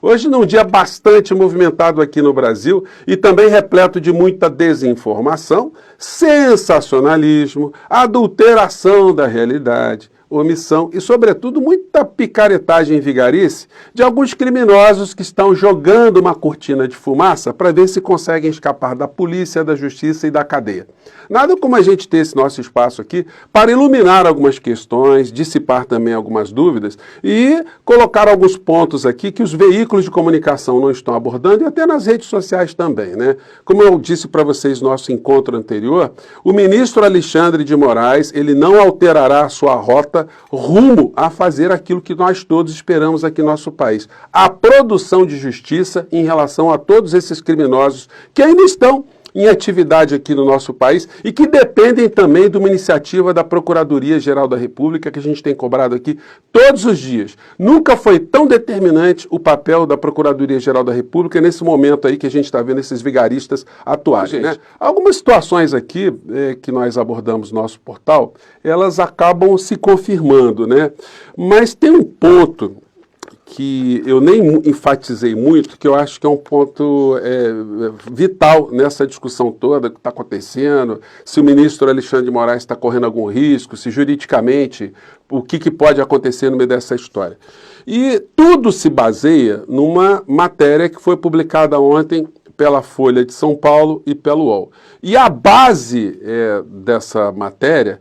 Hoje, num dia bastante movimentado aqui no Brasil e também repleto de muita desinformação, sensacionalismo, adulteração da realidade, omissão e, sobretudo, muita picaretagem e vigarice de alguns criminosos que estão jogando uma cortina de fumaça para ver se conseguem escapar da polícia, da justiça e da cadeia. Nada como a gente ter esse nosso espaço aqui para iluminar algumas questões, dissipar também algumas dúvidas e colocar alguns pontos aqui que os veículos de comunicação não estão abordando e até nas redes sociais também, né? Como eu disse para vocês no nosso encontro anterior, o ministro Alexandre de Moraes, ele não alterará a sua rota rumo a fazer aquilo que nós todos esperamos aqui no nosso país. A produção de justiça em relação a todos esses criminosos que ainda estão em atividade aqui no nosso país e que dependem também de uma iniciativa da Procuradoria-Geral da República que a gente tem cobrado aqui todos os dias. Nunca foi tão determinante o papel da Procuradoria-Geral da República nesse momento aí que a gente está vendo esses vigaristas atuarem, né? Algumas situações aqui que nós abordamos no nosso portal, elas acabam se confirmando, né? Mas tem um ponto que eu nem enfatizei muito, que eu acho que é um ponto vital nessa discussão toda que está acontecendo, se o ministro Alexandre de Moraes está correndo algum risco, se juridicamente, o que pode acontecer no meio dessa história. E tudo se baseia numa matéria que foi publicada ontem pela Folha de São Paulo e pelo UOL. E a base dessa matéria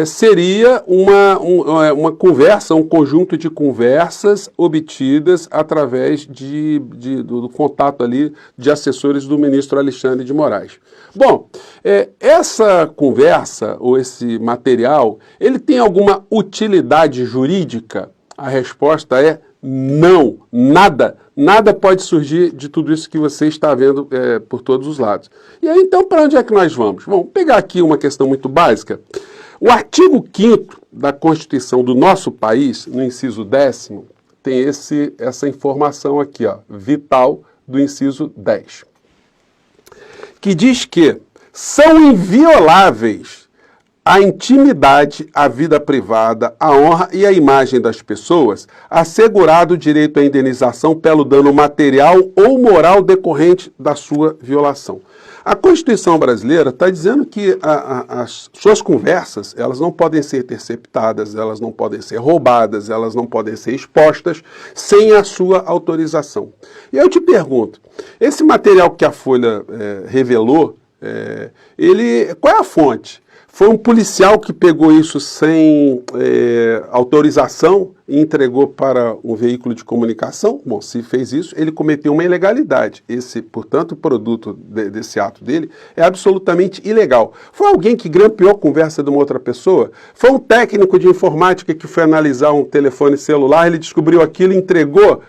seria uma conversa, um conjunto de conversas obtidas através do contato ali de assessores do ministro Alexandre de Moraes. Bom, essa conversa ou esse material, ele tem alguma utilidade jurídica? A resposta é não, nada. Nada pode surgir de tudo isso que você está vendo por todos os lados. E aí, então, para onde é que nós vamos? Vamos pegar aqui uma questão muito básica. O artigo 5º da Constituição do nosso país, no inciso 10º, tem essa informação aqui, ó, vital do inciso 10, que diz que são invioláveis a intimidade, a vida privada, a honra e a imagem das pessoas, assegurado o direito à indenização pelo dano material ou moral decorrente da sua violação. A Constituição brasileira está dizendo que as suas conversas, elas não podem ser interceptadas, elas não podem ser roubadas, elas não podem ser expostas sem a sua autorização. E eu te pergunto, esse material que a Folha revelou, qual é a fonte? Foi um policial que pegou isso sem autorização e entregou para um veículo de comunicação? Bom, se fez isso, ele cometeu uma ilegalidade. Portanto, o produto desse ato dele é absolutamente ilegal. Foi alguém que grampeou a conversa de uma outra pessoa? Foi um técnico de informática que foi analisar um telefone celular, ele descobriu aquilo e entregou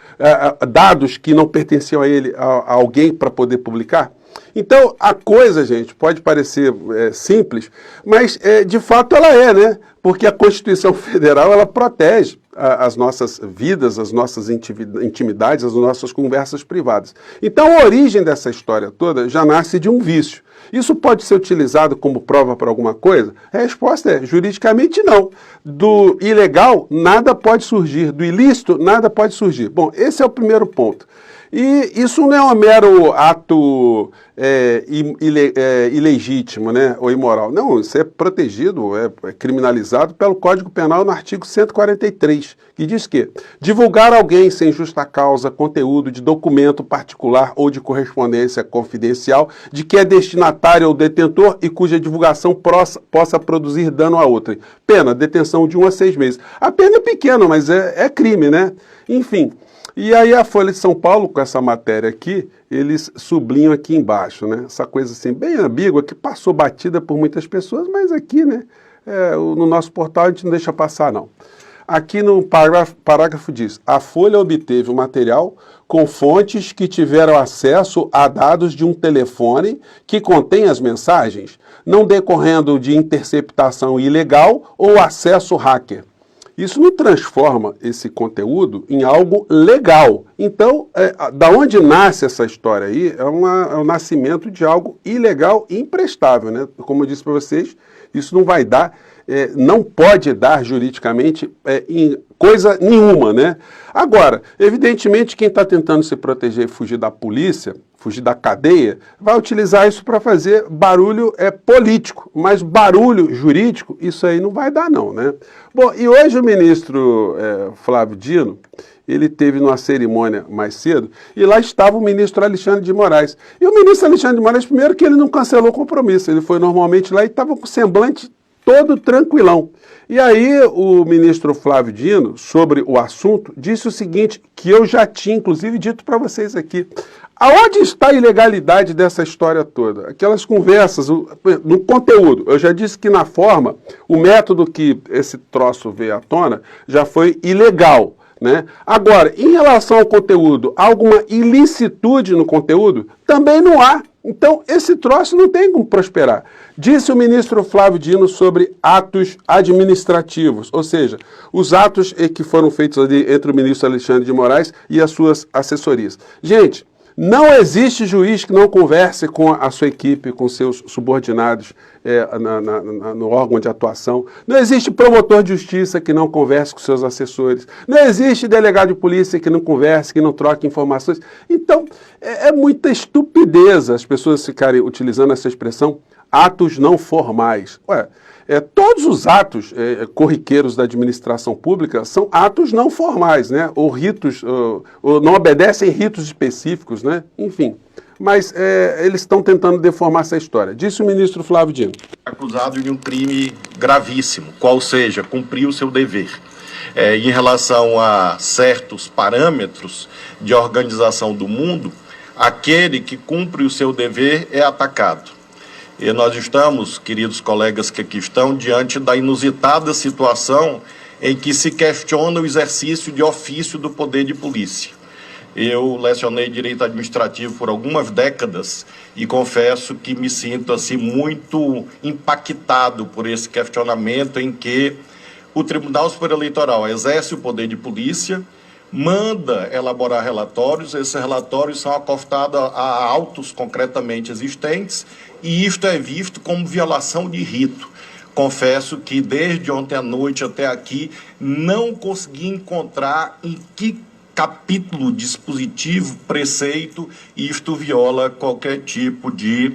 dados que não pertenciam a ele, a alguém para poder publicar? Então, a coisa, gente, pode parecer simples, mas de fato ela né? Porque a Constituição Federal, ela protege as nossas vidas, as nossas intimidades, as nossas conversas privadas. Então, a origem dessa história toda já nasce de um vício. Isso pode ser utilizado como prova para alguma coisa? A resposta é, juridicamente não. Do ilegal, nada pode surgir. Do ilícito, nada pode surgir. Bom, esse é o primeiro ponto. E isso não é um mero ato ilegítimo, né, ou imoral. Não, isso é protegido, é criminalizado pelo Código Penal no artigo 143, que diz que divulgar alguém sem justa causa conteúdo de documento particular ou de correspondência confidencial de que é destinatário ou detentor e cuja divulgação possa produzir dano a outrem. Pena, detenção de 1 a 6 meses. A pena é pequena, mas é crime, né? Enfim. E aí a Folha de São Paulo, com essa matéria aqui, eles sublinham aqui embaixo, né? Essa coisa assim, bem ambígua, que passou batida por muitas pessoas, mas aqui, né? No nosso portal a gente não deixa passar, não. Aqui no parágrafo diz, a Folha obteve o material com fontes que tiveram acesso a dados de um telefone que contém as mensagens, não decorrendo de interceptação ilegal ou acesso hacker. Isso não transforma esse conteúdo em algo legal. Então, da onde nasce essa história aí, é o nascimento de algo ilegal e imprestável, né? Como eu disse para vocês, isso não vai dar não pode dar juridicamente em coisa nenhuma, né? Agora, evidentemente, quem está tentando se proteger e fugir da polícia, fugir da cadeia, vai utilizar isso para fazer barulho político, mas barulho jurídico, isso aí não vai dar não, né? Bom, e hoje o ministro Flávio Dino, ele teve numa cerimônia mais cedo, e lá estava o ministro Alexandre de Moraes. E o ministro Alexandre de Moraes, primeiro que ele não cancelou o compromisso, ele foi normalmente lá e estava com o semblante todo tranquilão. E aí o ministro Flávio Dino, sobre o assunto, disse o seguinte, que eu já tinha inclusive dito para vocês aqui. Aonde está a ilegalidade dessa história toda? Aquelas conversas, no conteúdo. Eu já disse que na forma, o método que esse troço veio à tona já foi ilegal, né? Agora, em relação ao conteúdo, há alguma ilicitude no conteúdo? Também não há. Então, esse troço não tem como prosperar. Disse o ministro Flávio Dino sobre atos administrativos, ou seja, os atos que foram feitos ali entre o ministro Alexandre de Moraes e as suas assessorias. Gente, não existe juiz que não converse com a sua equipe, com seus subordinados no órgão de atuação. Não existe promotor de justiça que não converse com seus assessores. Não existe delegado de polícia que não converse, que não troque informações. Então, é muita estupidez as pessoas ficarem utilizando essa expressão atos não formais. Ué, todos os atos corriqueiros da administração pública são atos não formais, né? Ou ritos, ou não obedecem ritos específicos, né? Enfim, mas eles estão tentando deformar essa história. Disse o ministro Flávio Dino. Acusado de um crime gravíssimo, qual seja, cumpriu o seu dever. Em relação a certos parâmetros de organização do mundo, aquele que cumpre o seu dever é atacado. E nós estamos, queridos colegas que aqui estão, diante da inusitada situação em que se questiona o exercício de ofício do poder de polícia. Eu lecionei direito administrativo por algumas décadas e confesso que me sinto assim muito impactado por esse questionamento em que o Tribunal Superior Eleitoral exerce o poder de polícia, manda elaborar relatórios, esses relatórios são acostados a autos concretamente existentes e isto é visto como violação de rito. Confesso que desde ontem à noite até aqui não consegui encontrar em que capítulo, dispositivo, preceito isto viola qualquer tipo de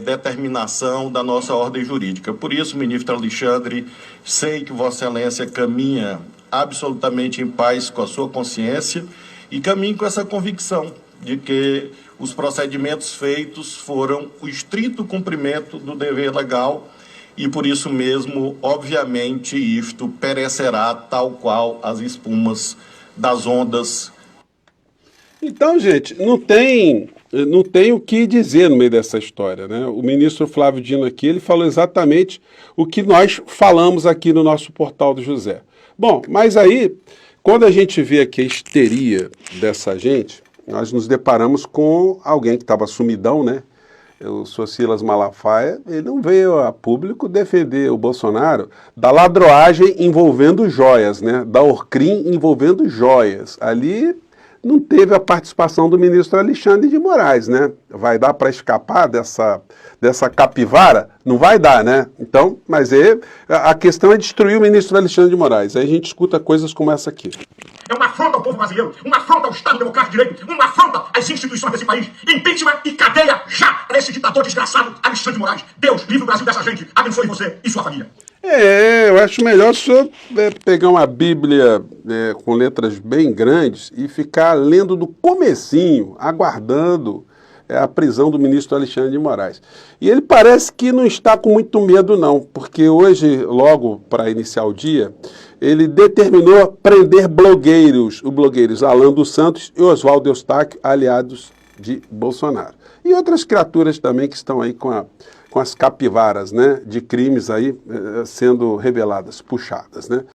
determinação da nossa ordem jurídica. Por isso, ministro Alexandre, sei que Vossa Excelência caminha absolutamente em paz com a sua consciência e caminhe com essa convicção de que os procedimentos feitos foram o estrito cumprimento do dever legal e por isso mesmo, obviamente, isto perecerá tal qual as espumas das ondas. Então, gente, não tem o que dizer no meio dessa história, né? O ministro Flávio Dino aqui, ele falou exatamente o que nós falamos aqui no nosso Portal do José. Bom, mas aí, quando a gente vê aqui a histeria dessa gente, nós nos deparamos com alguém que estava sumidão, né? O Socilas Malafaia, ele não veio a público defender o Bolsonaro da ladroagem envolvendo joias, né? Da Orcrim envolvendo joias. Ali não teve a participação do ministro Alexandre de Moraes, né? Vai dar para escapar dessa capivara? Não vai dar, né? Então, mas a questão é destruir o ministro Alexandre de Moraes. Aí a gente escuta coisas como essa aqui. É uma afronta ao povo brasileiro, uma afronta ao Estado Democrático de Direito, uma afronta às instituições desse país. Impeachment e cadeia já para esse ditador desgraçado Alexandre de Moraes. Deus livre o Brasil dessa gente. Abençoe você e sua família. Eu acho melhor o senhor pegar uma Bíblia com letras bem grandes e ficar lendo do comecinho, aguardando a prisão do ministro Alexandre de Moraes. E ele parece que não está com muito medo não, porque hoje, logo para iniciar o dia, ele determinou prender blogueiros, os blogueiros Alan dos Santos e Oswaldo Eustáquio, aliados de Bolsonaro. E outras criaturas também que estão aí com as capivaras, né, de crimes aí sendo reveladas, puxadas, né?